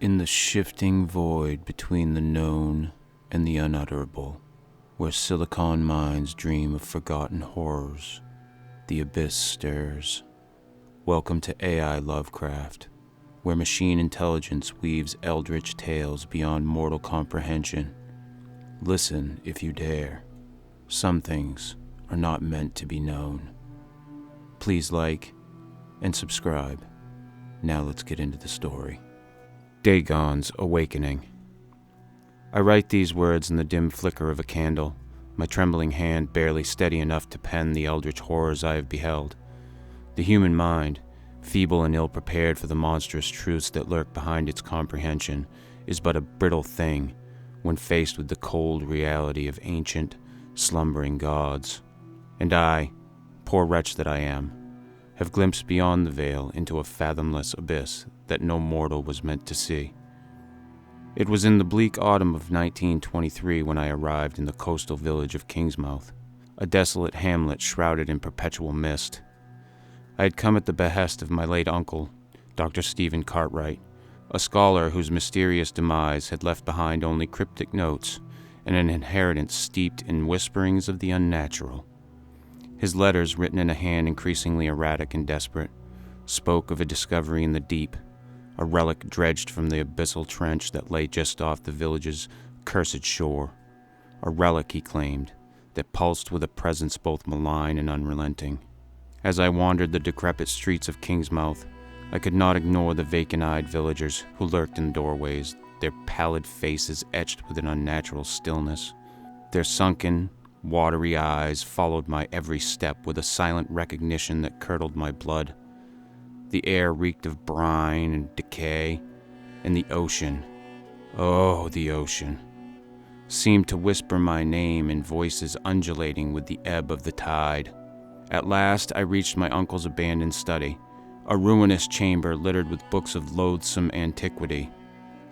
In the shifting void between the known and the unutterable, where silicon minds dream of forgotten horrors, the abyss stirs. Welcome to AI Lovecraft, where machine intelligence weaves eldritch tales beyond mortal comprehension. Listen if you dare. Some things are not meant to be known. Please like and subscribe. Now let's get into the story. Dagon's Awakening. I write these words in the dim flicker of a candle, my trembling hand barely steady enough to pen the eldritch horrors I have beheld. The human mind, feeble and ill-prepared for the monstrous truths that lurk behind its comprehension, is but a brittle thing when faced with the cold reality of ancient, slumbering gods. And I, poor wretch that I am, have glimpsed beyond the veil into a fathomless abyss that no mortal was meant to see. It was in the bleak autumn of 1923 when I arrived in the coastal village of Kingsmouth, a desolate hamlet shrouded in perpetual mist. I had come at the behest of my late uncle, Dr. Stephen Cartwright, a scholar whose mysterious demise had left behind only cryptic notes and an inheritance steeped in whisperings of the unnatural. His letters, written in a hand increasingly erratic and desperate, spoke of a discovery in the deep, a relic dredged from the abyssal trench that lay just off the village's cursed shore. A relic, he claimed, that pulsed with a presence both malign and unrelenting. As I wandered the decrepit streets of Kingsmouth, I could not ignore the vacant-eyed villagers who lurked in doorways, their pallid faces etched with an unnatural stillness. Their sunken, watery eyes followed my every step with a silent recognition that curdled my blood. The air reeked of brine and decay, and the ocean, oh, the ocean, seemed to whisper my name in voices undulating with the ebb of the tide. At last I reached my uncle's abandoned study, a ruinous chamber littered with books of loathsome antiquity.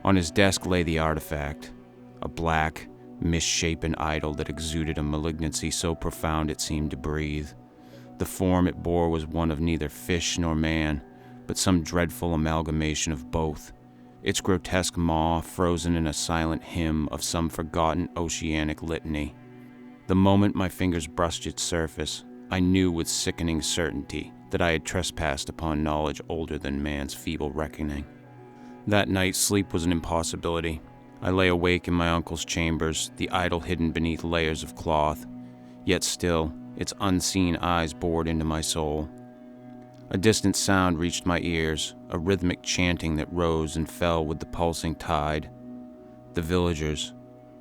On his desk lay the artifact, a black, misshapen idol that exuded a malignancy so profound it seemed to breathe. The form it bore was one of neither fish nor man, but some dreadful amalgamation of both, its grotesque maw frozen in a silent hymn of some forgotten oceanic litany. The moment my fingers brushed its surface, I knew with sickening certainty that I had trespassed upon knowledge older than man's feeble reckoning. That night sleep was an impossibility. I lay awake in my uncle's chambers, the idol hidden beneath layers of cloth, yet still, its unseen eyes bored into my soul. A distant sound reached my ears, a rhythmic chanting that rose and fell with the pulsing tide. The villagers,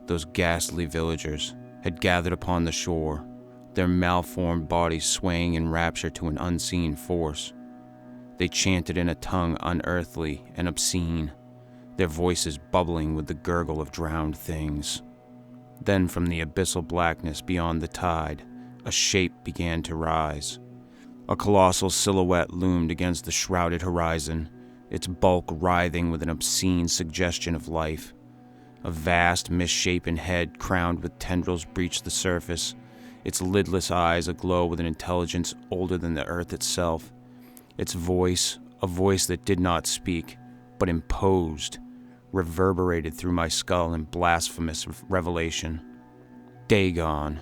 those ghastly villagers, had gathered upon the shore, their malformed bodies swaying in rapture to an unseen force. They chanted in a tongue unearthly and obscene, their voices bubbling with the gurgle of drowned things. Then from the abyssal blackness beyond the tide, a shape began to rise. A colossal silhouette loomed against the shrouded horizon, its bulk writhing with an obscene suggestion of life. A vast, misshapen head crowned with tendrils breached the surface, its lidless eyes aglow with an intelligence older than the earth itself. Its voice, a voice that did not speak, but imposed, reverberated through my skull in blasphemous revelation. Dagon.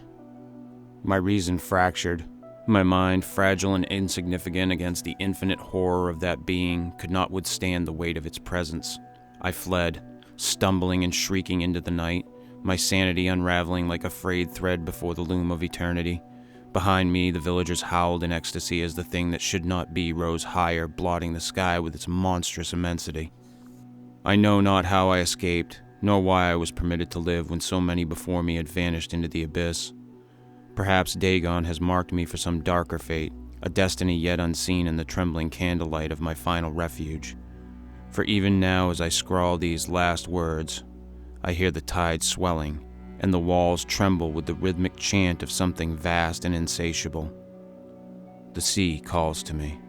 My reason fractured. My mind, fragile and insignificant against the infinite horror of that being, could not withstand the weight of its presence. I fled, stumbling and shrieking into the night, my sanity unraveling like a frayed thread before the loom of eternity. Behind me, the villagers howled in ecstasy as the thing that should not be rose higher, blotting the sky with its monstrous immensity. I know not how I escaped, nor why I was permitted to live when so many before me had vanished into the abyss. Perhaps Dagon has marked me for some darker fate, a destiny yet unseen in the trembling candlelight of my final refuge. For even now as I scrawl these last words, I hear the tide swelling, and the walls tremble with the rhythmic chant of something vast and insatiable. The sea calls to me.